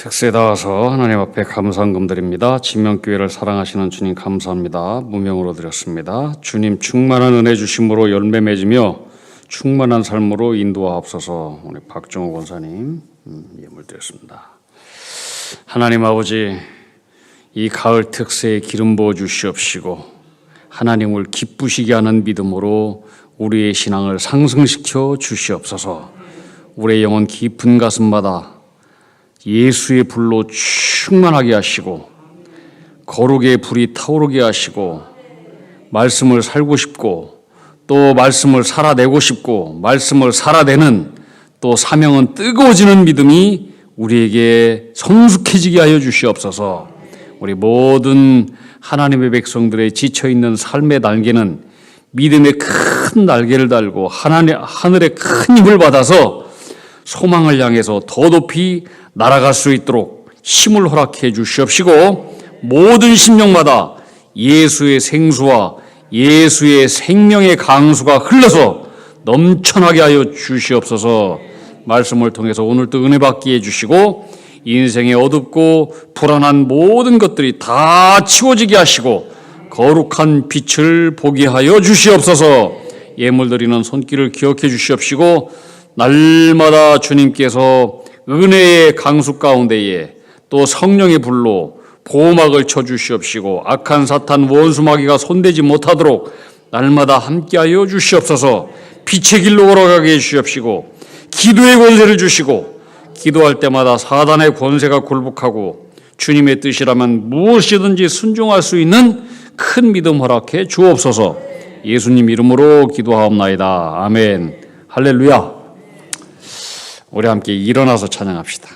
특세에 닿아서 하나님 앞에 감사한금 드립니다. 진명교회를 사랑하시는 주님 감사합니다. 무명으로 드렸습니다. 주님 충만한 은혜 주심으로 열매 맺으며 충만한 삶으로 인도하옵소서. 우리 박정호 권사님 예물 드렸습니다. 하나님 아버지, 이 가을 특세에 기름 부어 주시옵시고 하나님을 기쁘시게 하는 믿음으로 우리의 신앙을 상승시켜 주시옵소서. 우리의 영혼 깊은 가슴마다 예수의 불로 충만하게 하시고 거룩의 불이 타오르게 하시고 말씀을 살고 싶고 또 말씀을 살아내고 싶고 말씀을 살아내는 또 사명은 뜨거워지는 믿음이 우리에게 성숙해지게 하여 주시옵소서. 우리 모든 하나님의 백성들의 지쳐있는 삶의 날개는 믿음의 큰 날개를 달고 하늘의 큰 힘을 받아서 소망을 향해서 더 높이 날아갈 수 있도록 힘을 허락해 주시옵시고 모든 심령마다 예수의 생수와 예수의 생명의 강수가 흘러서 넘쳐나게 하여 주시옵소서. 말씀을 통해서 오늘도 은혜 받게 해주시고 인생의 어둡고 불안한 모든 것들이 다 치워지게 하시고 거룩한 빛을 보게 하여 주시옵소서. 예물 드리는 손길을 기억해 주시옵시고 날마다 주님께서 은혜의 강수 가운데에 또 성령의 불로 보호막을 쳐주시옵시고 악한 사탄 원수 마귀가 손대지 못하도록 날마다 함께하여 주시옵소서. 빛의 길로 걸어가게 해주시옵시고 기도의 권세를 주시고 기도할 때마다 사단의 권세가 굴복하고 주님의 뜻이라면 무엇이든지 순종할 수 있는 큰 믿음 허락해 주옵소서. 예수님 이름으로 기도하옵나이다. 아멘. 할렐루야. 우리 함께 일어나서 찬양합시다.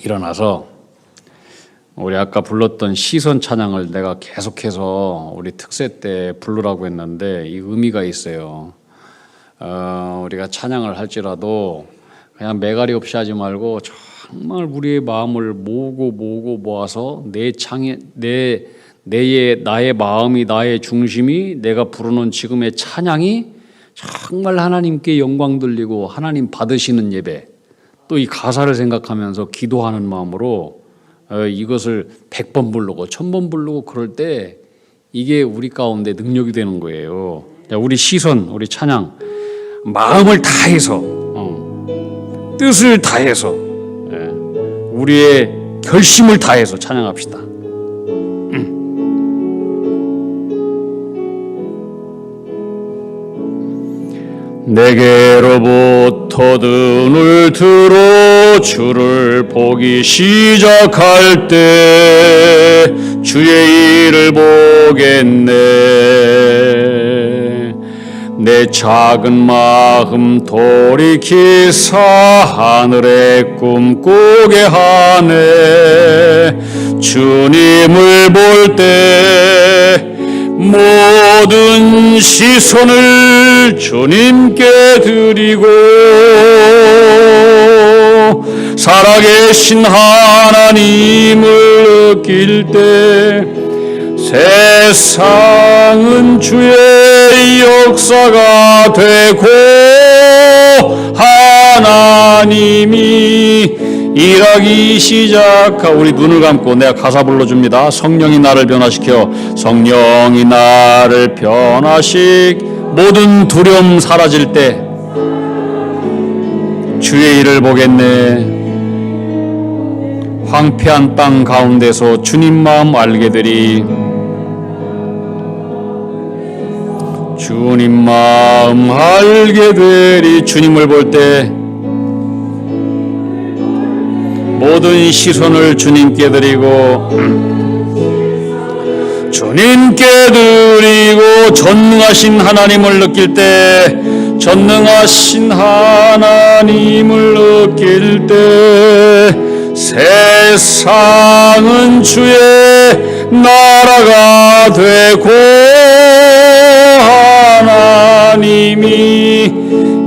일어나서 우리 아까 불렀던 시선 찬양을 내가 계속해서 우리 특세 때 부르라고 했는데 이 의미가 있어요. 우리가 찬양을 할지라도 그냥 매가리 없이 하지 말고 정말 우리의 마음을 모아서 나의 마음이 나의 중심이 내가 부르는 지금의 찬양이 정말 하나님께 영광 돌리고 하나님 받으시는 예배, 또 이 가사를 생각하면서 기도하는 마음으로 이것을 100번 부르고 1000번 부르고 그럴 때 이게 우리 가운데 능력이 되는 거예요. 우리 시선, 우리 찬양 마음을 다해서 뜻을 다해서 우리의 결심을 다해서 찬양합시다. 내게로부터 눈을 들어 주를 보기 시작할 때 주의 일을 보겠네. 내 작은 마음 돌이키사 하늘의 꿈 꾸게 하네. 주님을 볼 때 모든 시선을 주님께 드리고 살아계신 하나님을 느낄 때 세상은 주의 역사가 되고 하나님이 일하기 시작하. 우리 눈을 감고 내가 가사 불러줍니다. 성령이 나를 변화시켜 성령이 나를 모든 두려움 사라질 때 주의 일을 보겠네. 황폐한 땅 가운데서 주님 마음 알게 되리. 주님 마음 알게 되리. 주님을 볼 때 모든 시선을 주님께 드리고 전능하신 하나님을 느낄 때 전능하신 하나님을 느낄 때 세상은 주의 나라가 되고 하나님이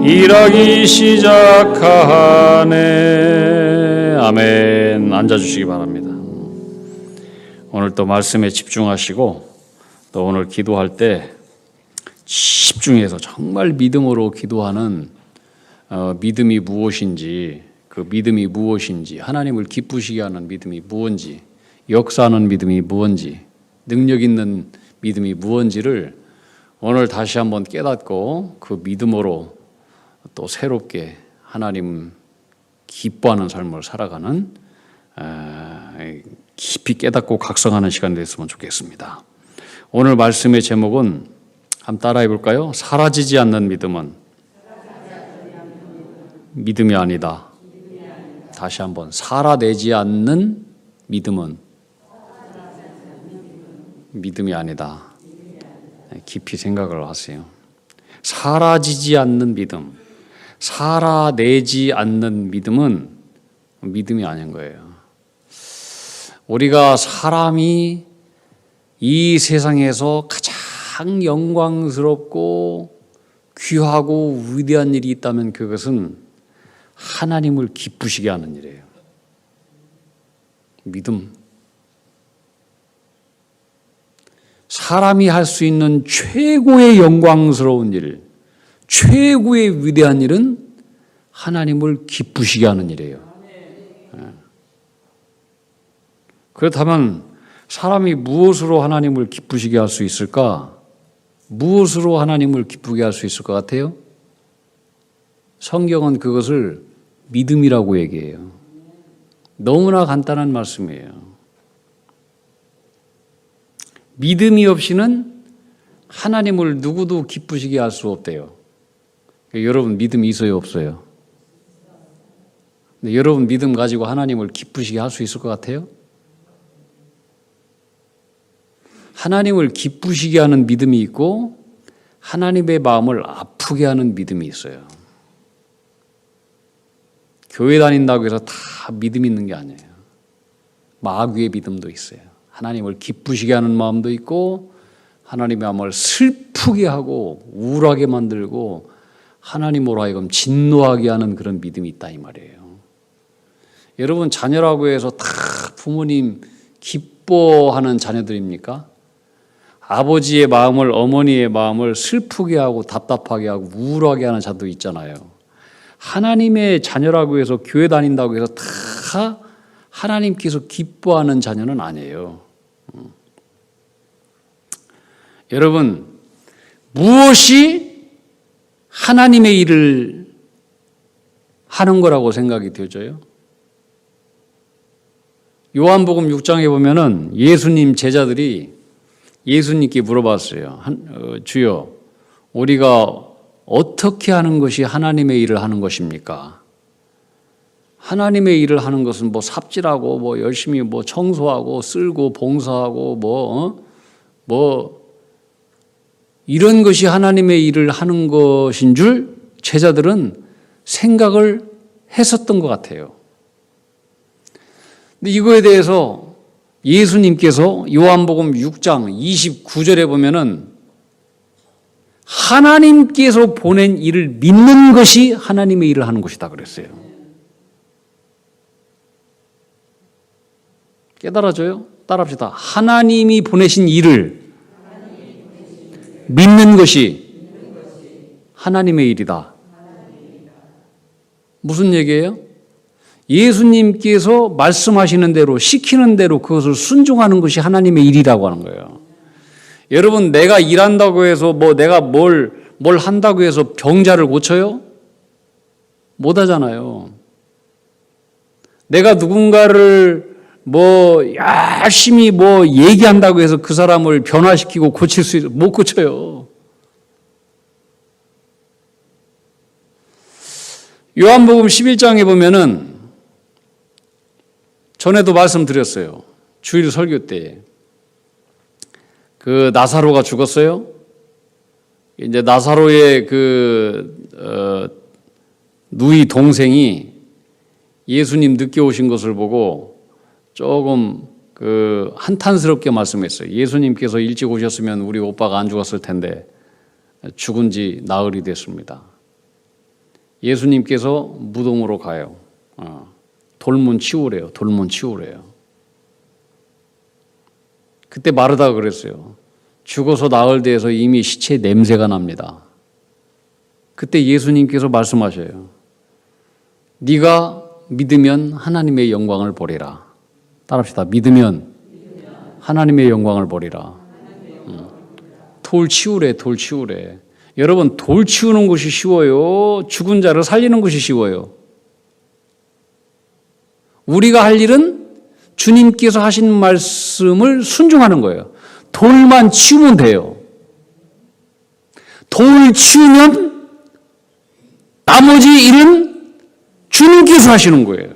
일하기 시작하네. 아멘. 앉아주시기 바랍니다. 오늘 또 말씀에 집중하시고 또 오늘 기도할 때 집중해서 정말 믿음으로 기도하는 믿음이 무엇인지 그 믿음이 무엇인지, 하나님을 기쁘시게 하는 믿음이 무엇인지, 역사하는 믿음이 무엇인지, 능력 있는 믿음이 무엇인지를 오늘 다시 한번 깨닫고 그 믿음으로 또 새롭게 하나님 기뻐하는 삶을 살아가는 깊이 깨닫고 각성하는 시간이 됐으면 좋겠습니다. 오늘 말씀의 제목은 한번 따라해 볼까요? 사라지지 않는 믿음은 믿음이 아니다. 다시 한번, 살아내지 않는 믿음은 믿음이 아니다. 깊이 생각을 하세요. 사라지지 않는 믿음, 살아내지 않는 믿음은 믿음이 아닌 거예요. 우리가 사람이 이 세상에서 가장 영광스럽고 귀하고 위대한 일이 있다면 그것은 하나님을 기쁘시게 하는 일이에요. 믿음. 사람이 할 수 있는 최고의 영광스러운 일, 최고의 위대한 일은 하나님을 기쁘시게 하는 일이에요. 그렇다면 사람이 무엇으로 하나님을 기쁘시게 할 수 있을까? 무엇으로 하나님을 기쁘게 할 수 있을 것 같아요? 성경은 그것을 믿음이라고 얘기해요. 너무나 간단한 말씀이에요. 믿음이 없이는 하나님을 누구도 기쁘시게 할 수 없대요. 여러분 믿음이 있어요, 없어요? 근데 여러분 믿음 가지고 하나님을 기쁘시게 할 수 있을 것 같아요? 하나님을 기쁘시게 하는 믿음이 있고 하나님의 마음을 아프게 하는 믿음이 있어요. 교회 다닌다고 해서 다 믿음 있는 게 아니에요. 마귀의 믿음도 있어요. 하나님을 기쁘시게 하는 마음도 있고 하나님의 마음을 슬프게 하고 우울하게 만들고 하나님으로 하여금 진노하게 하는 그런 믿음이 있다 이 말이에요. 여러분 자녀라고 해서 다 부모님 기뻐하는 자녀들입니까? 아버지의 마음을, 어머니의 마음을 슬프게 하고 답답하게 하고 우울하게 하는 자도 있잖아요. 하나님의 자녀라고 해서 교회 다닌다고 해서 다 하나님께서 기뻐하는 자녀는 아니에요. 여러분, 무엇이 하나님의 일을 하는 거라고 생각이 되어져요? 요한복음 6장에 보면은 예수님 제자들이 예수님께 물어봤어요. 주여, 우리가 어떻게 하는 것이 하나님의 일을 하는 것입니까? 하나님의 일을 하는 것은 뭐 삽질하고 뭐 열심히 뭐 청소하고 쓸고 봉사하고 뭐 이런 것이 하나님의 일을 하는 것인 줄 제자들은 생각을 했었던 것 같아요. 근데 이거에 대해서 예수님께서 요한복음 6장 29절에 보면은 하나님께서 보낸 일을 믿는 것이 하나님의 일을 하는 것이다 그랬어요. 깨달아져요? 따라합시다. 하나님이 보내신 일을 믿는 것이 하나님의 일이다. 무슨 얘기예요? 예수님께서 말씀하시는 대로 시키는 대로 그것을 순종하는 것이 하나님의 일이라고 하는 거예요. 여러분 내가 일한다고 해서 뭐 내가 뭘 한다고 해서 병자를 고쳐요? 못 하잖아요. 내가 누군가를 뭐 열심히 뭐 얘기한다고 해서 그 사람을 변화시키고 고칠 수 있어? 못 고쳐요. 요한복음 11장에 보면은 전에도 말씀드렸어요. 주일 설교 때. 그 나사로가 죽었어요. 이제 나사로의 누이 동생이 예수님 늦게 오신 것을 보고 조금 한탄스럽게 말씀했어요. 예수님께서 일찍 오셨으면 우리 오빠가 안 죽었을 텐데 죽은 지 나흘이 됐습니다. 예수님께서 무덤으로 가요. 돌문 치우래요. 돌문 치우래요. 그때 마르다가 그랬어요. 죽어서 나흘 뒤에서 이미 시체 냄새가 납니다. 그때 예수님께서 말씀하셔요. 네가 믿으면 하나님의 영광을 보리라. 따라합시다. 믿으면 하나님의 영광을 보리라. 돌 치우래, 돌 치우래. 여러분, 돌 치우는 것이 쉬워요? 죽은 자를 살리는 것이 쉬워요? 우리가 할 일은 주님께서 하신 말씀을 순종하는 거예요. 돌만 치우면 돼요. 돌 치우면 나머지 일은 주님께서 하시는 거예요.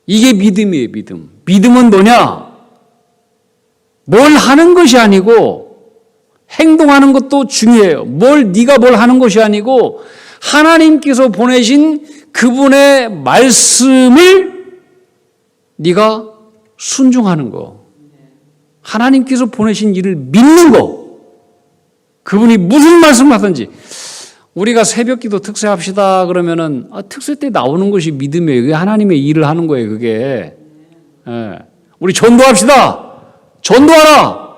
이게 믿음이에요, 믿음. 믿음은 뭐냐? 뭘 하는 것이 아니고 행동하는 것도 중요해요. 네가 뭘 하는 것이 아니고 하나님께서 보내신 그분의 말씀을 네가 순종하는 거. 하나님께서 보내신 일을 믿는 거. 그분이 무슨 말씀을 하든지. 우리가 새벽기도 특세합시다 그러면은 특세 때 나오는 것이 믿음이에요. 그게 하나님의 일을 하는 거예요. 그게. 예. 우리 전도합시다. 전도하라.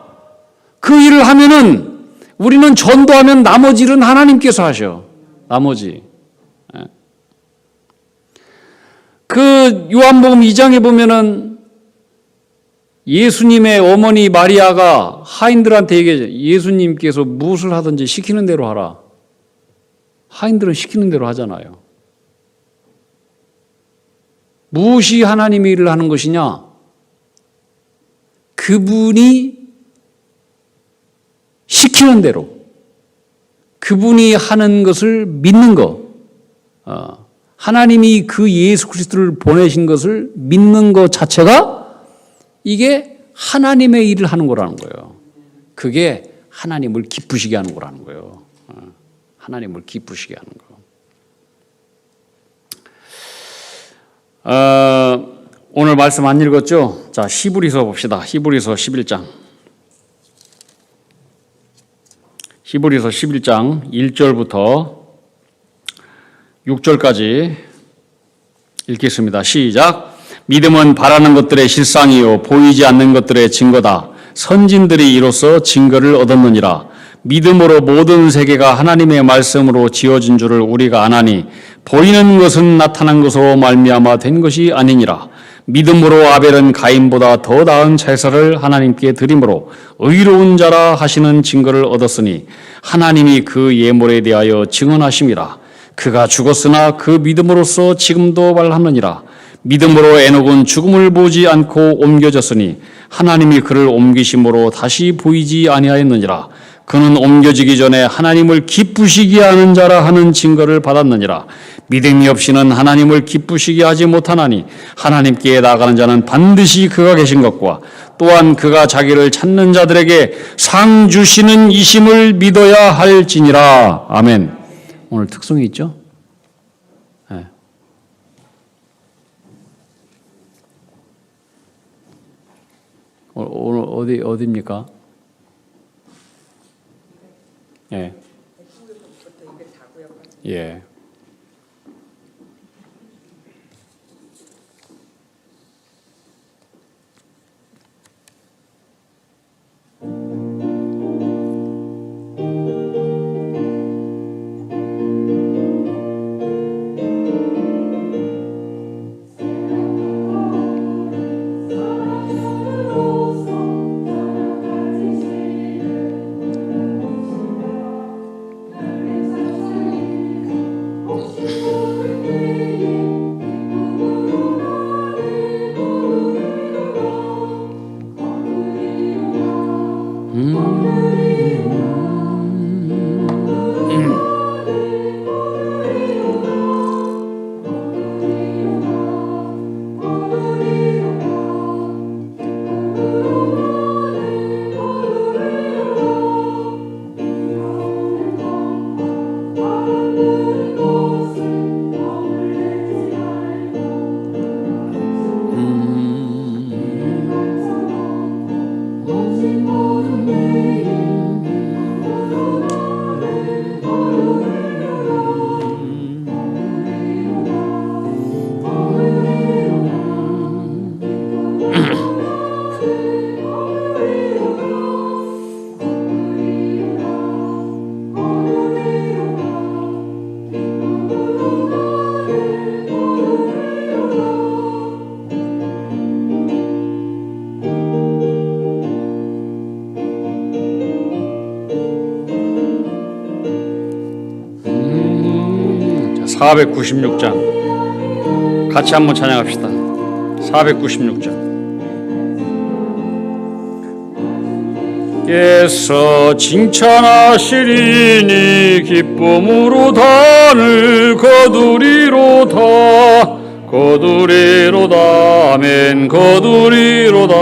그 일을 하면은 우리는 전도하면 나머지 일은 하나님께서 하셔. 나머지. 예. 그 요한복음 2장에 보면은 예수님의 어머니 마리아가 하인들한테 얘기해. 예수님께서 무엇을 하든지 시키는 대로 하라. 하인들은 시키는 대로 하잖아요. 무엇이 하나님의 일을 하는 것이냐? 그분이 시키는 대로, 그분이 하는 것을 믿는 것, 하나님이 그 예수 그리스도를 보내신 것을 믿는 것 자체가 이게 하나님의 일을 하는 거라는 거예요. 그게 하나님을 기쁘시게 하는 거라는 거예요. 하나님을 기쁘시게 하는 거. 오늘 말씀 안 읽었죠? 자, 히브리서 봅시다. 히브리서 11장. 히브리서 11장 1절부터 6절까지 읽겠습니다. 시작. 믿음은 바라는 것들의 실상이요 보이지 않는 것들의 증거다. 선진들이 이로써 증거를 얻었느니라. 믿음으로 모든 세계가 하나님의 말씀으로 지어진 줄을 우리가 아나니 보이는 것은 나타난 것으로 말미암아 된 것이 아니니라. 믿음으로 아벨은 가인보다 더 나은 제사를 하나님께 드림으로 의로운 자라 하시는 증거를 얻었으니 하나님이 그 예물에 대하여 증언하심이라. 그가 죽었으나 그 믿음으로써 지금도 말하느니라. 믿음으로 에녹은 죽음을 보지 않고 옮겨졌으니 하나님이 그를 옮기심으로 다시 보이지 아니하였느니라. 그는 옮겨지기 전에 하나님을 기쁘시게 하는 자라 하는 증거를 받았느니라. 믿음이 없이는 하나님을 기쁘시게 하지 못하나니 하나님께 나아가는 자는 반드시 그가 계신 것과 또한 그가 자기를 찾는 자들에게 상 주시는 이심을 믿어야 할지니라. 아멘. 오늘 특성이 있죠? 네. 오늘 어디입니까? 예. 예. 496장 같이 한번 찬양합시다. 496장. 예서 칭찬하시리니 기쁨으로 단을 거두리로다. 거두리로다. 아멘. 거두리로다.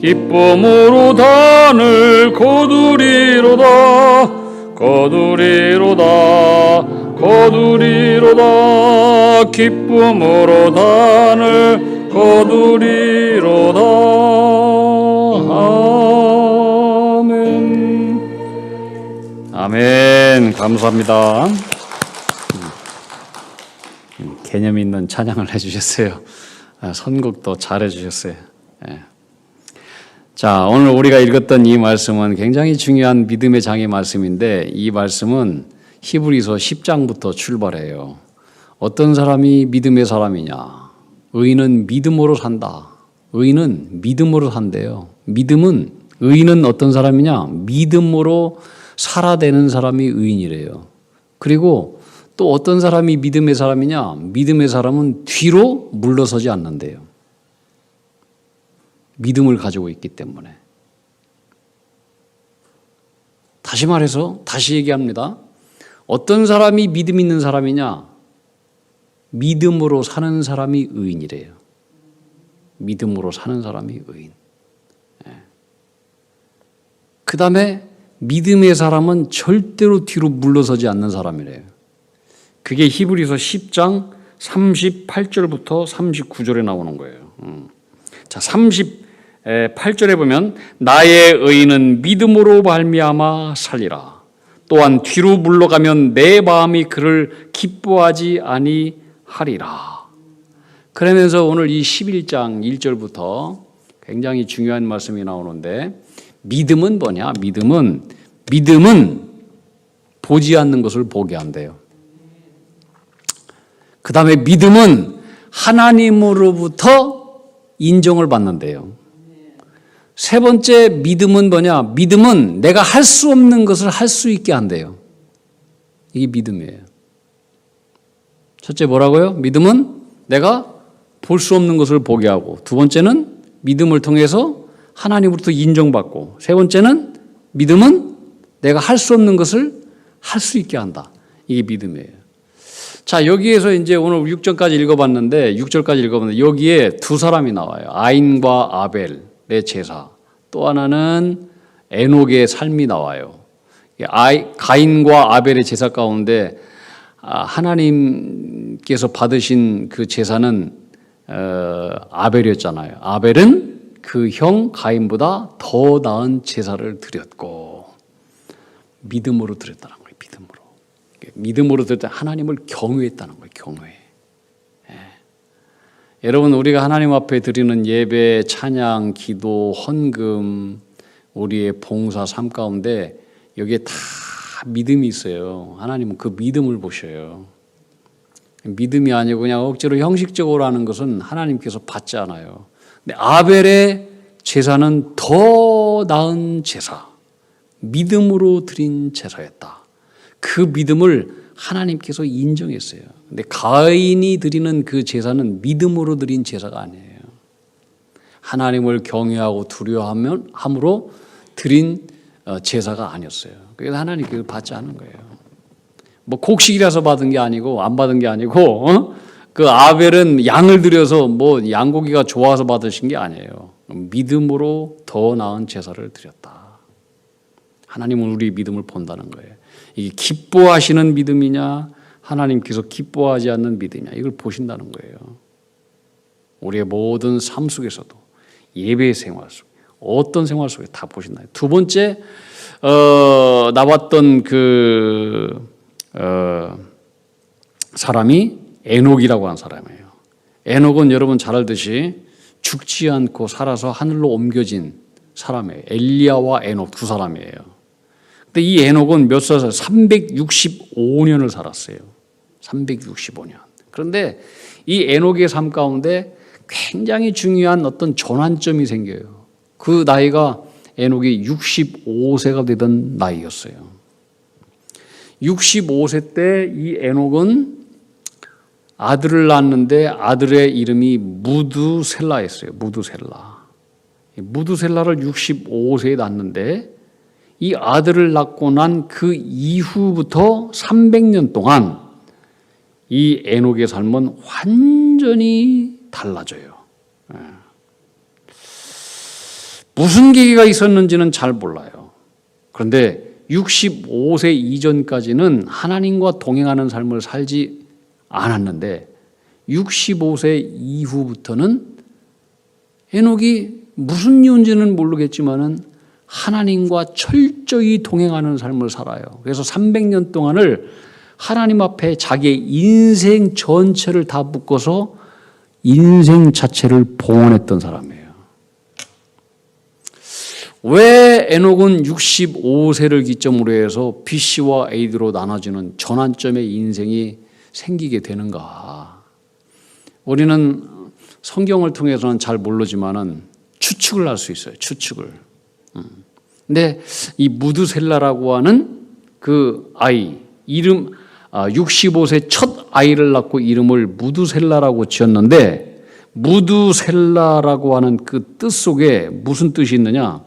기쁨으로 단을 거두리로다. 거두리로다. 거두리로다. 기쁨으로 단을 거두리로다. 아멘. 아멘. 감사합니다. 개념 있는 찬양을 해주셨어요. 선곡도 잘 해주셨어요. 자, 오늘 우리가 읽었던 이 말씀은 굉장히 중요한 믿음의 장의 말씀인데, 이 말씀은 히브리서 10장부터 출발해요. 어떤 사람이 믿음의 사람이냐? 의인은 믿음으로 산다. 의인은 믿음으로 산대요. 의인은 어떤 사람이냐? 믿음으로 살아되는 사람이 의인이래요. 그리고 또 어떤 사람이 믿음의 사람이냐? 믿음의 사람은 뒤로 물러서지 않는데요. 믿음을 가지고 있기 때문에. 다시 말해서 다시 얘기합니다. 어떤 사람이 믿음 있는 사람이냐? 믿음으로 사는 사람이 의인이래요. 믿음으로 사는 사람이 의인. 그 다음에 믿음의 사람은 절대로 뒤로 물러서지 않는 사람이래요. 그게 히브리서 10장 38절부터 39절에 나오는 거예요. 자, 38절에 보면 나의 의인은 믿음으로 말미암아 살리라. 또한 뒤로 물러가면 내 마음이 그를 기뻐하지 아니하리라. 그러면서 오늘 이 11장 1절부터 굉장히 중요한 말씀이 나오는데, 믿음은 뭐냐? 믿음은 보지 않는 것을 보게 한대요. 그 다음에 믿음은 하나님으로부터 인정을 받는대요. 세 번째 믿음은 뭐냐? 믿음은 내가 할 수 없는 것을 할 수 있게 한대요. 이게 믿음이에요. 첫째 뭐라고요? 믿음은 내가 볼 수 없는 것을 보게 하고, 두 번째는 믿음을 통해서 하나님으로부터 인정받고, 세 번째는 믿음은 내가 할 수 없는 것을 할 수 있게 한다. 이게 믿음이에요. 자, 여기에서 이제 오늘 6절까지 읽어봤는데 여기에 두 사람이 나와요. 아인과 아벨의 제사, 또 하나는 에녹의 삶이 나와요. 가인과 아벨의 제사 가운데 하나님께서 받으신 그 제사는 아벨이었잖아요. 아벨은 그 형 가인보다 더 나은 제사를 드렸고, 믿음으로 드렸다는 거예요. 믿음으로 드렸다. 하나님을 경외했다는 거예요. 경외. 여러분, 우리가 하나님 앞에 드리는 예배, 찬양, 기도, 헌금, 우리의 봉사, 삶 가운데 여기에 다 믿음이 있어요. 하나님은 그 믿음을 보셔요. 믿음이 아니고 그냥 억지로 형식적으로 하는 것은 하나님께서 받지 않아요. 근데 아벨의 제사는 더 나은 제사, 믿음으로 드린 제사였다. 그 믿음을 하나님께서 인정했어요. 근데 가인이 드리는 그 제사는 믿음으로 드린 제사가 아니에요. 하나님을 경외하고 두려워함으로 드린 제사가 아니었어요. 그래서 하나님께서 받지 않은 거예요. 뭐 곡식이라서 받은 게 아니고 안 받은 게 아니고, 그 아벨은 양을 드려서 뭐 양고기가 좋아서 받으신 게 아니에요. 믿음으로 더 나은 제사를 드렸다. 하나님은 우리 믿음을 본다는 거예요. 이게 기뻐하시는 믿음이냐, 하나님께서 기뻐하지 않는 믿음이냐, 이걸 보신다는 거예요. 우리의 모든 삶 속에서도, 예배의 생활 속에, 어떤 생활 속에 다 보신다. 두 번째 나왔던 사람이 에녹이라고 하는 사람이에요. 에녹은 여러분 잘 알듯이 죽지 않고 살아서 하늘로 옮겨진 사람이에요. 엘리야와 에녹 두 사람이에요. 근데 이 에녹은 몇 살? 365년을 살았어요. 365년. 그런데 이 에녹의 삶 가운데 굉장히 중요한 어떤 전환점이 생겨요. 그 나이가 에녹이 65세가 되던 나이였어요. 65세 때 이 에녹은 아들을 낳았는데 아들의 이름이 무두셀라였어요. 무두셀라. 무두셀라를 65세에 낳았는데 이 아들을 낳고 난 그 이후부터 300년 동안 이 에녹의 삶은 완전히 달라져요. 무슨 계기가 있었는지는 잘 몰라요. 그런데 65세 이전까지는 하나님과 동행하는 삶을 살지 않았는데 65세 이후부터는 에녹이 무슨 이유인지는 모르겠지만은 하나님과 철저히 동행하는 삶을 살아요. 그래서 300년 동안을 하나님 앞에 자기의 인생 전체를 다 묶어서 인생 자체를 봉헌했던 사람이에요. 왜 에녹은 65세를 기점으로 해서 BC와 AD로 나눠지는 전환점의 인생이 생기게 되는가? 우리는 성경을 통해서는 잘 모르지만은 추측을 할 수 있어요. 추측을. 근데 이 무두셀라라고 하는 그 아이 이름 65세 첫 아이를 낳고 이름을 무두셀라라고 지었는데 무두셀라라고 하는 그 뜻 속에 무슨 뜻이 있느냐?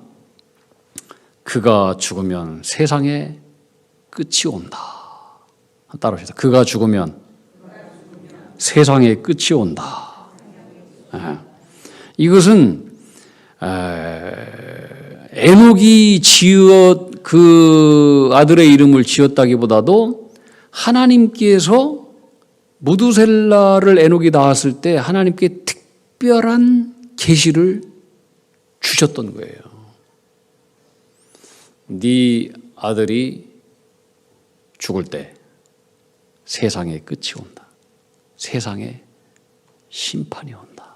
그가 죽으면 세상의 끝이 온다. 따라합시다. 그가 죽으면 세상의 끝이 온다. 이것은 에녹이 그 아들의 이름을 지었다기보다도 하나님께서 무두셀라를 에녹이 낳았을 때 하나님께 특별한 계시를 주셨던 거예요. 네 아들이 죽을 때 세상의 끝이 온다. 세상에 심판이 온다.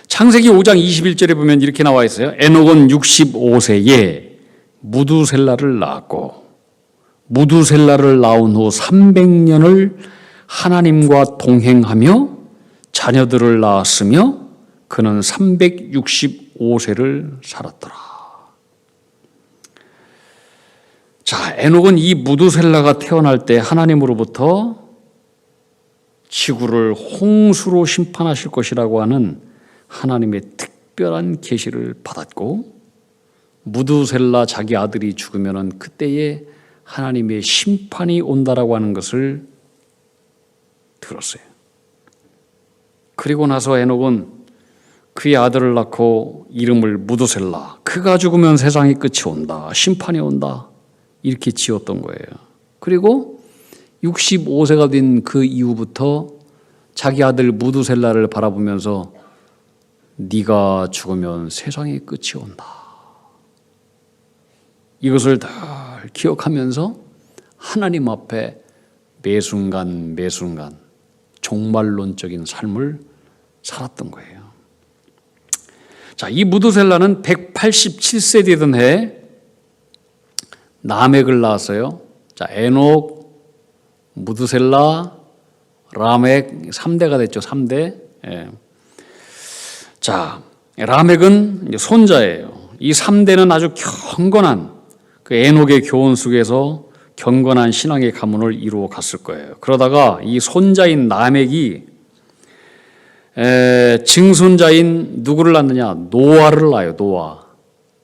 창세기 5장 21절에 보면 이렇게 나와 있어요. 에녹은 65세에 무두셀라를 낳았고 무두셀라를 낳은 후 300년을 하나님과 동행하며 자녀들을 낳았으며 그는 365세를 살았더라. 자, 에녹은 이 무두셀라가 태어날 때 하나님으로부터 지구를 홍수로 심판하실 것이라고 하는 하나님의 특별한 계시를 받았고 무두셀라 자기 아들이 죽으면 그때에 하나님의 심판이 온다라고 하는 것을 들었어요. 그리고 나서 에녹은 그의 아들을 낳고 이름을 무두셀라, 그가 죽으면 세상의 끝이 온다, 심판이 온다 이렇게 지었던 거예요. 그리고 65세가 된 그 이후부터 자기 아들 무두셀라를 바라보면서 네가 죽으면 세상의 끝이 온다. 이것을 다 기억하면서 하나님 앞에 매 순간 종말론적인 삶을 살았던 거예요. 자, 이 무두셀라는 187세 되던 해 라멕을 낳았어요. 자, 에녹, 무두셀라, 라멕 3대가 됐죠. 3대. 예. 자, 라멕은 손자예요. 이 3대는 아주 경건한 그 에녹의 교훈 속에서 경건한 신앙의 가문을 이루어 갔을 거예요. 그러다가 이 손자인 라멕이 증손자인 누구를 낳느냐? 노아를 낳아요. 노아.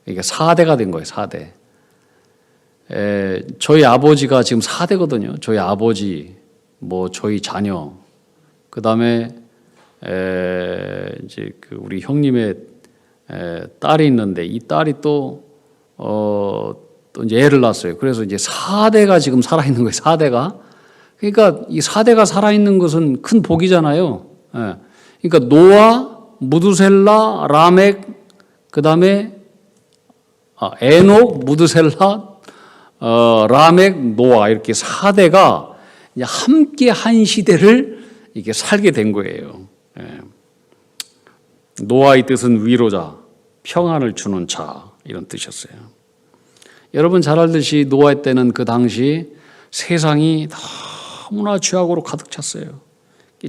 이게 4대가 된 거예요. 4대. 저희 아버지가 지금 4대거든요. 저희 아버지, 저희 자녀, 그 다음에 이제 그 우리 형님의 딸이 있는데 이 딸이 또 이제 애를 낳았어요. 그래서 이제 4대가 지금 살아있는 거예요. 4대가. 그러니까 이 4대가 살아있는 것은 큰 복이잖아요. 그러니까 노아, 무두셀라, 라멕, 그 다음에 에녹, 무두셀라, 라멕, 노아 이렇게 4대가 이제 함께 한 시대를 이렇게 살게 된 거예요. 노아의 뜻은 위로자, 평안을 주는 자 이런 뜻이었어요. 여러분 잘 알듯이 노아 때는 그 당시 세상이 너무나 죄악으로 가득 찼어요.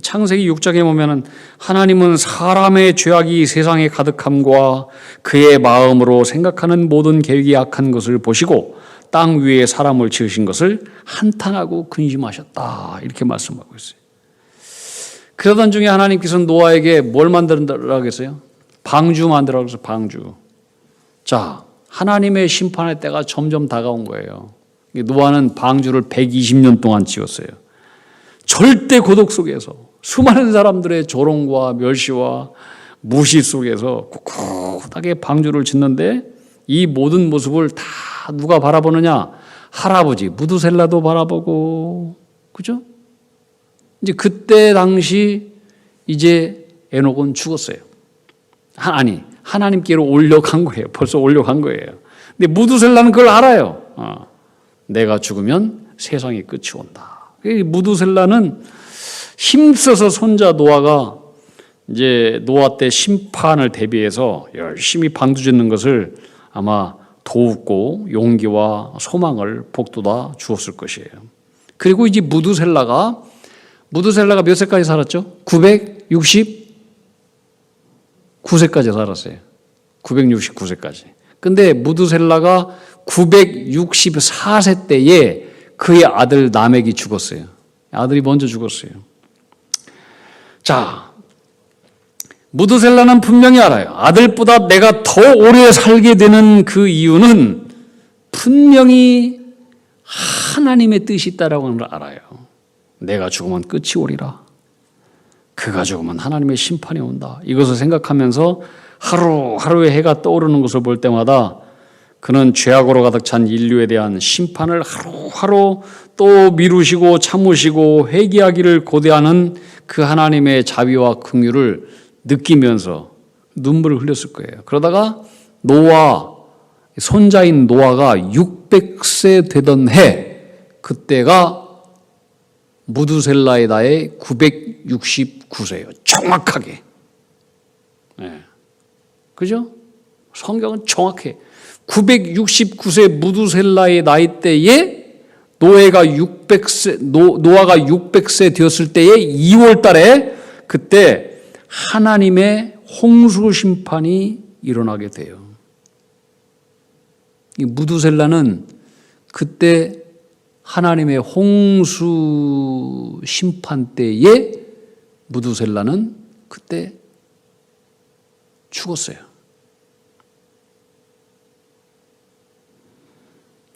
창세기 6장에 보면은 하나님은 사람의 죄악이 세상에 가득함과 그의 마음으로 생각하는 모든 계획이 악한 것을 보시고 땅 위에 사람을 지으신 것을 한탄하고 근심하셨다. 이렇게 말씀하고 있어요. 그러던 중에 하나님께서는 노아에게 뭘 만들라고 했어요? 방주 만들라고 해서 방주. 자, 하나님의 심판의 때가 점점 다가온 거예요. 노아는 방주를 120년 동안 지었어요. 절대 고독 속에서 수많은 사람들의 조롱과 멸시와 무시 속에서 꿋꿋하게 방주를 짓는데 이 모든 모습을 다 누가 바라보느냐? 할아버지 무두셀라도 바라보고, 그죠? 이제 그때 당시 이제 에녹은 죽었어요. 아니, 하나님께로 올려간 거예요. 벌써 올려간 거예요. 근데 무두셀라는 그걸 알아요. 내가 죽으면 세상의 끝이 온다. 무두셀라는 힘써서 손자 노아가 이제 노아 때 심판을 대비해서 열심히 방주 짓는 것을 아마 도웃고 용기와 소망을 복돋아 주었을 것이에요. 그리고 이제 무두셀라가 몇 세까지 살았죠? 969세까지 살았어요. 969세까지. 근데 무두셀라가 964세 때에 그의 아들 라멕이 죽었어요. 아들이 먼저 죽었어요. 자, 무두셀라는 분명히 알아요. 아들보다 내가 더 오래 살게 되는 그 이유는 분명히 하나님의 뜻이 있다라고 하는 걸 알아요. 내가 죽으면 끝이 오리라. 그가 죽으면 하나님의 심판이 온다. 이것을 생각하면서 하루하루의 해가 떠오르는 것을 볼 때마다 그는 죄악으로 가득 찬 인류에 대한 심판을 하루하루 또 미루시고 참으시고 회개하기를 고대하는 그 하나님의 자비와 긍휼을 느끼면서 눈물을 흘렸을 거예요. 그러다가 노아, 손자인 노아가 600세 되던 해, 그때가 무두셀라의 나이 969세예요. 정확하게. 네. 그죠? 성경은 정확해. 969세 무두셀라의 나이 때에 노아가 600세 되었을 때의 2월 달에 그때 하나님의 홍수 심판이 일어나게 돼요. 이 무두셀라는 그때 하나님의 홍수 심판 때에 무두셀라는 그때 죽었어요.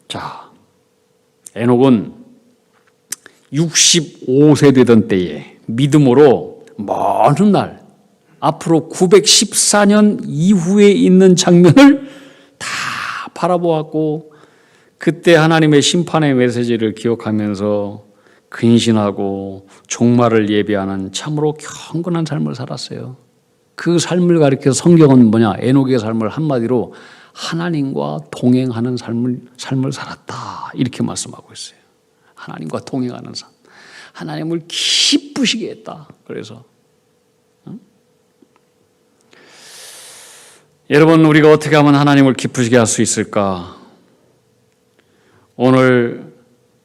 자, 에녹은 65세 되던 때에 믿음으로 먼 날 앞으로 914년 이후에 있는 장면을 다 바라보았고 그때 하나님의 심판의 메시지를 기억하면서 근신하고 종말을 예비하는 참으로 경건한 삶을 살았어요. 그 삶을 가리켜서 성경은 뭐냐? 에녹의 삶을 한마디로 하나님과 동행하는 삶을 살았다. 이렇게 말씀하고 있어요. 하나님과 동행하는 삶. 하나님을 기쁘시게 했다. 그래서 여러분, 우리가 어떻게 하면 하나님을 기쁘시게 할 수 있을까? 오늘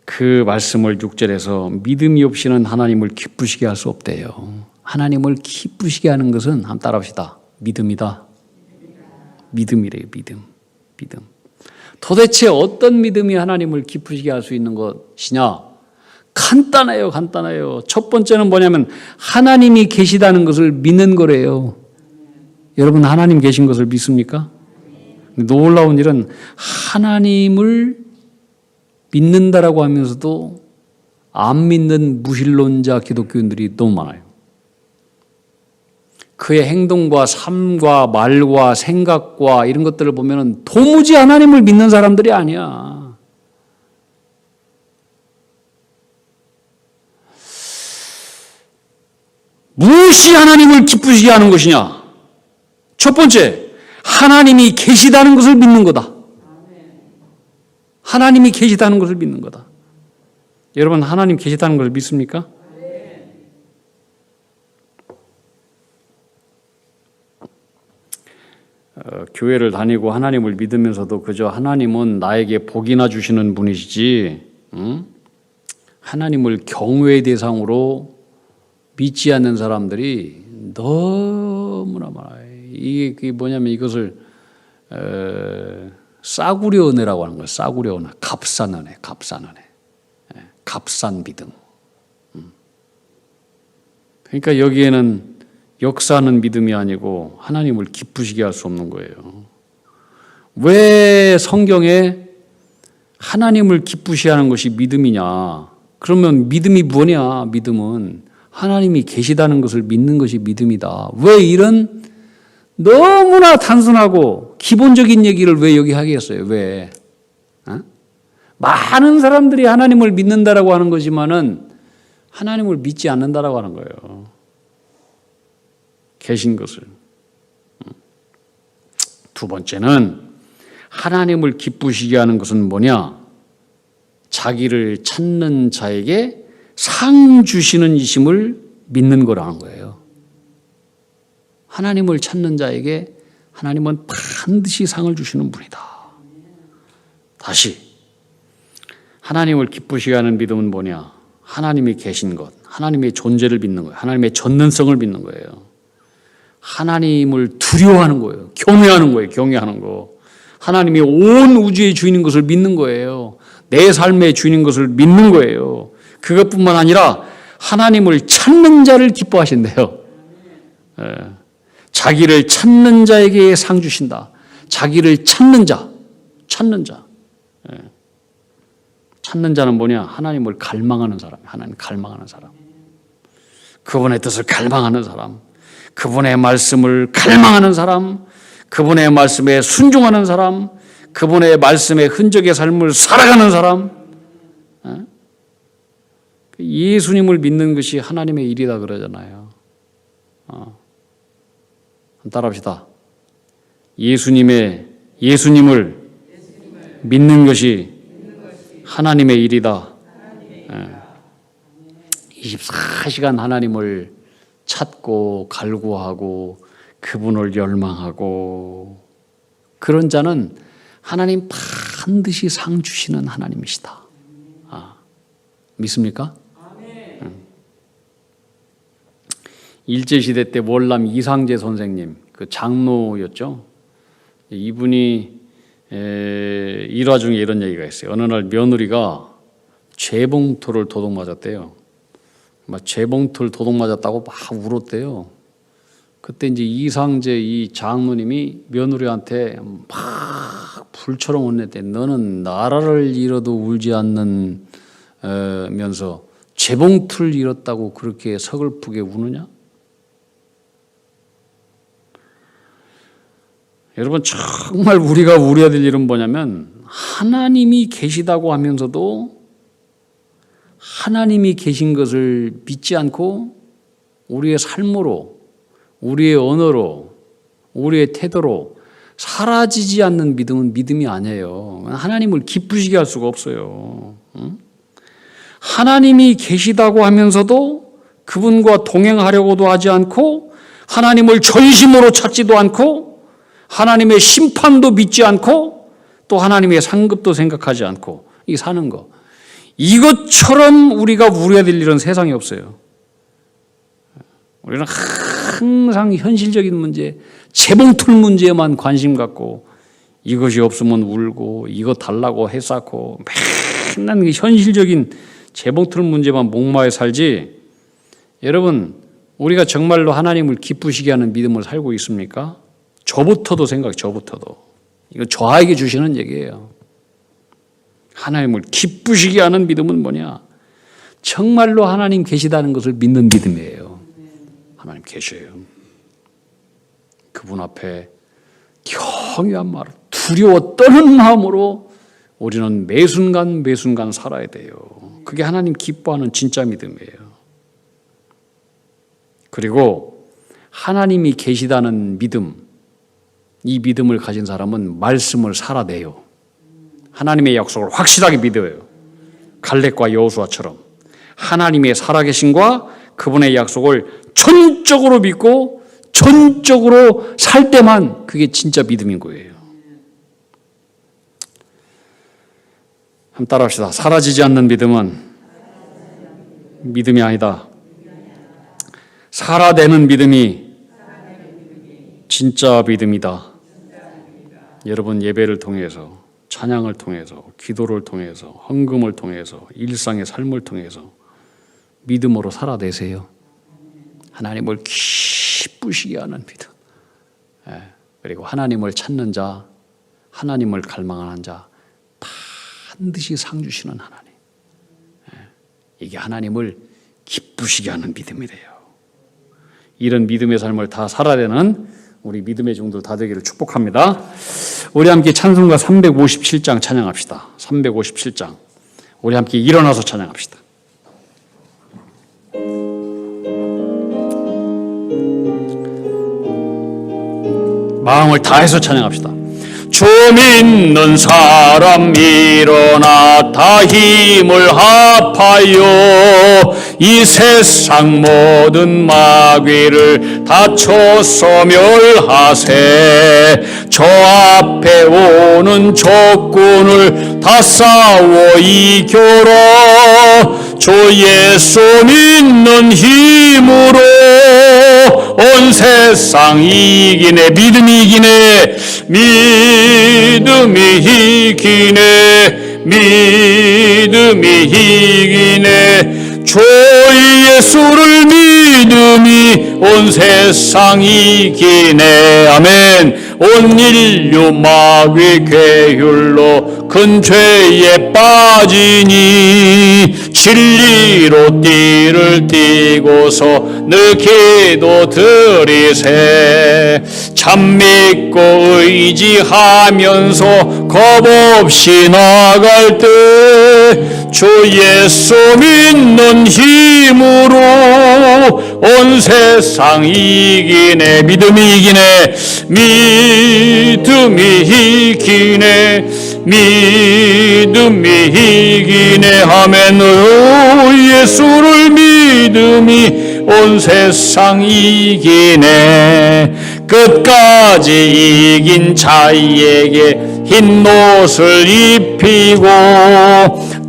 그 말씀을 6절에서 믿음이 없이는 하나님을 기쁘시게 할 수 없대요. 하나님을 기쁘시게 하는 것은 한번 따라합시다. 믿음이다. 믿음이래요. 믿음. 도대체 어떤 믿음이 하나님을 기쁘시게 할 수 있는 것이냐? 간단해요. 첫 번째는 뭐냐면 하나님이 계시다는 것을 믿는 거래요. 여러분, 하나님 계신 것을 믿습니까? 놀라운 일은 하나님을 믿는다라고 하면서도 안 믿는 무신론자 기독교인들이 너무 많아요. 그의 행동과 삶과 말과 생각과 이런 것들을 보면 도무지 하나님을 믿는 사람들이 아니야. 무엇이 하나님을 기쁘시게 하는 것이냐? 첫 번째, 하나님이 계시다는 것을 믿는 거다. 하나님이 계시다는 것을 믿는 거다. 여러분, 하나님 계시다는 것을 믿습니까? 교회를 다니고 하나님을 믿으면서도 그저 하나님은 나에게 복이나 주시는 분이시지, 하나님을 경외의 대상으로 믿지 않는 사람들이 너무나 많아요. 이게 뭐냐면 이것을 싸구려 은혜라고 하는 거예요. 싸구려 은혜, 값싼 은혜, 값싼 은혜, 값싼 믿음. 그러니까 여기에는 역사하는 믿음이 아니고 하나님을 기쁘시게 할 수 없는 거예요. 왜 성경에 하나님을 기쁘시게 하는 것이 믿음이냐? 그러면 믿음이 뭐냐? 믿음은 하나님이 계시다는 것을 믿는 것이 믿음이다. 왜 이런 너무나 단순하고 기본적인 얘기를 왜 여기 하겠어요? 왜? 많은 사람들이 하나님을 믿는다라고 하는 거지만은 하나님을 믿지 않는다라고 하는 거예요. 계신 것을. 두 번째는 하나님을 기쁘시게 하는 것은 뭐냐? 자기를 찾는 자에게 상 주시는 이심을 믿는 거라는 거예요. 하나님을 찾는 자에게 하나님은 반드시 상을 주시는 분이다. 다시 하나님을 기쁘시게 하는 믿음은 뭐냐? 하나님이 계신 것, 하나님의 존재를 믿는 거예요. 하나님의 전능성을 믿는 거예요. 하나님을 두려워하는 거예요. 경외하는 거예요. 경외하는 거. 하나님이 온 우주의 주인인 것을 믿는 거예요. 내 삶의 주인인 것을 믿는 거예요. 그것뿐만 아니라 하나님을 찾는 자를 기뻐하신대요. 자기를 찾는 자에게 상 주신다. 자기를 찾는 자, 찾는 자. 찾는 자는 뭐냐? 하나님을 갈망하는 사람, 하나님 갈망하는 사람. 그분의 뜻을 갈망하는 사람, 그분의 말씀을 갈망하는 사람, 그분의 말씀에 순종하는 사람, 그분의 말씀의 흔적의 삶을 살아가는 사람. 예수님을 믿는 것이 하나님의 일이다 그러잖아요. 따라합시다. 예수님을 믿는 것이 하나님의 일이다. 24시간 하나님을 찾고 갈구하고 그분을 열망하고 그런 자는 하나님 반드시 상 주시는 하나님이시다. 믿습니까? 일제시대 때 월남 이상재 선생님, 그 장로였죠. 이분이 일화 중에 이런 얘기가 있어요. 어느 날 며느리가 재봉틀을 도둑 맞았대요. 막 재봉틀 도둑 맞았다고 막 울었대요. 그때 이제 이상재 이 장로님이 며느리한테 막 불처럼 혼냈대. 너는 나라를 잃어도 울지 않는 면서 재봉틀 잃었다고 그렇게 서글프게 우느냐? 여러분, 정말 우리가 우려야 될 일은 뭐냐면 하나님이 계시다고 하면서도 하나님이 계신 것을 믿지 않고 우리의 삶으로, 우리의 언어로, 우리의 태도로 사라지지 않는 믿음은 믿음이 아니에요. 하나님을 기쁘시게 할 수가 없어요. 하나님이 계시다고 하면서도 그분과 동행하려고도 하지 않고 하나님을 전심으로 찾지도 않고 하나님의 심판도 믿지 않고 또 하나님의 상급도 생각하지 않고 이 사는 거, 이것처럼 우리가 우려야 될 일은 세상에 없어요. 우리는 항상 현실적인 문제, 재봉틀 문제에만 관심 갖고 이것이 없으면 울고 이거 달라고 해쌓고 맨날 현실적인 재봉틀 문제만 목마에 살지. 여러분, 우리가 정말로 하나님을 기쁘시게 하는 믿음을 살고 있습니까? 저부터도 이거 저에게 주시는 얘기예요. 하나님을 기쁘시게 하는 믿음은 뭐냐? 정말로 하나님 계시다는 것을 믿는 믿음이에요. 하나님 계셔요. 그분 앞에 경외한 마음, 두려워 떠는 마음으로 우리는 매 순간 살아야 돼요. 그게 하나님 기뻐하는 진짜 믿음이에요. 그리고 하나님이 계시다는 믿음, 이 믿음을 가진 사람은 말씀을 살아내요. 하나님의 약속을 확실하게 믿어요. 갈렙과 여호수아처럼 하나님의 살아계심과 그분의 약속을 전적으로 믿고 전적으로 살 때만 그게 진짜 믿음인 거예요. 한번 따라합시다. 사라지지 않는 믿음은 믿음이 아니다. 살아내는 믿음이 진짜 믿음이다. 여러분 예배를 통해서, 찬양을 통해서, 기도를 통해서, 헌금을 통해서, 일상의 삶을 통해서 믿음으로 살아내세요. 하나님을 기쁘시게 하는 믿음. 그리고 하나님을 찾는 자, 하나님을 갈망하는 자 반드시 상 주시는 하나님. 이게 하나님을 기쁘시게 하는 믿음이 돼요. 이런 믿음의 삶을 다 살아내는 우리 믿음의 종들 다 되기를 축복합니다. 우리 함께 찬송가 357장 찬양합시다. 357장. 우리 함께 일어나서 찬양합시다. 마음을 다해서 찬양합시다. 주 믿는 사람 일어나 다 힘을 합하여 이 세상 모든 마귀를 다 쳐서 멸하세. 저 앞에 오는 적군을 다 싸워 이겨라. 주 예수 믿는 힘으로 온 세상 이기네. 믿음이 이기네. 믿음이 이기네. 믿음이 이기네. 주 예수를 믿음이 온 세상 이기네. 아멘. 온 인류 마귀 괴율로 큰 죄에 빠지니 진리로 띠를 띠고서 늘 기도 드리세. 참 믿고 의지하면서 겁없이 나갈 때 주 예수 믿는 힘으로 온 세상 이기네. 믿음이 이기네. 믿음이 이기네. 믿음이 이기네. 아멘. 예수를 믿음이 온 세상 이기네. 끝까지 이긴 자에게 흰 옷을 입히고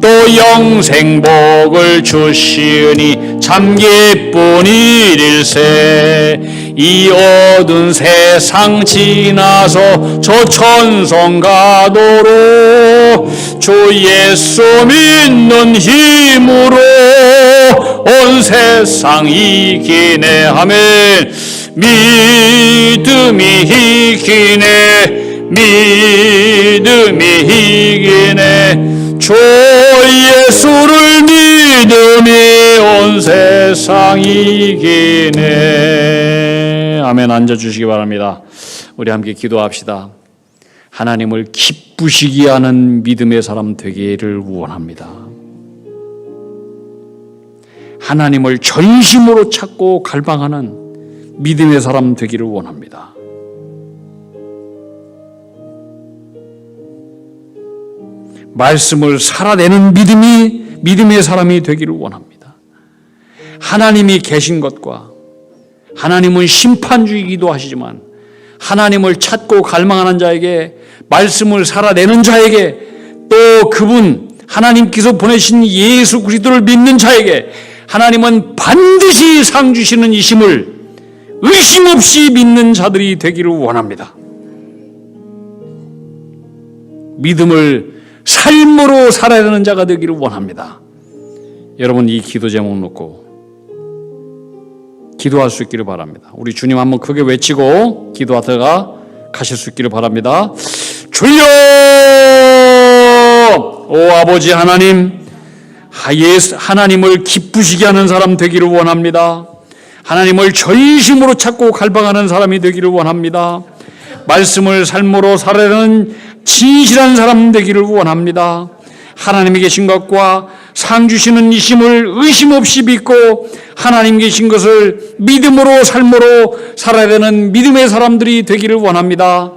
또 영생복을 주시니 참 기쁜 일일세. 이 어두운 세상 지나서 저 천성 가도록 주 예수 믿는 힘으로 온 세상 이기네. 아멘. 믿음이 이기네. 믿음이 이기네. 주 예수를 믿음이 온 세상 이기네. 아멘. 앉아주시기 바랍니다. 우리 함께 기도합시다. 하나님을 기쁘시게 하는 믿음의 사람 되기를 원합니다. 하나님을 전심으로 찾고 갈망하는 믿음의 사람 되기를 원합니다. 말씀을 살아내는 믿음의 사람이 되기를 원합니다. 하나님이 계신 것과 하나님은 심판주이기도 하시지만 하나님을 찾고 갈망하는 자에게, 말씀을 살아내는 자에게, 또 그분 하나님께서 보내신 예수 그리스도를 믿는 자에게 하나님은 반드시 상 주시는 이심을 의심 없이 믿는 자들이 되기를 원합니다. 믿음을 삶으로 살아야 되는 자가 되기를 원합니다. 여러분, 이 기도 제목 놓고 기도할 수 있기를 바랍니다. 우리 주님 한번 크게 외치고 기도하다가 가실 수 있기를 바랍니다. 주여! 오 아버지 하나님, 하나님을 기쁘시게 하는 사람 되기를 원합니다. 하나님을 전심으로 찾고 갈망하는 사람이 되기를 원합니다. 말씀을 삶으로 살아가는 진실한 사람 되기를 원합니다. 하나님이 계신 것과 상 주시는 이심을 의심 없이 믿고 하나님 계신 것을 믿음으로 삶으로 살아야 되는 믿음의 사람들이 되기를 원합니다.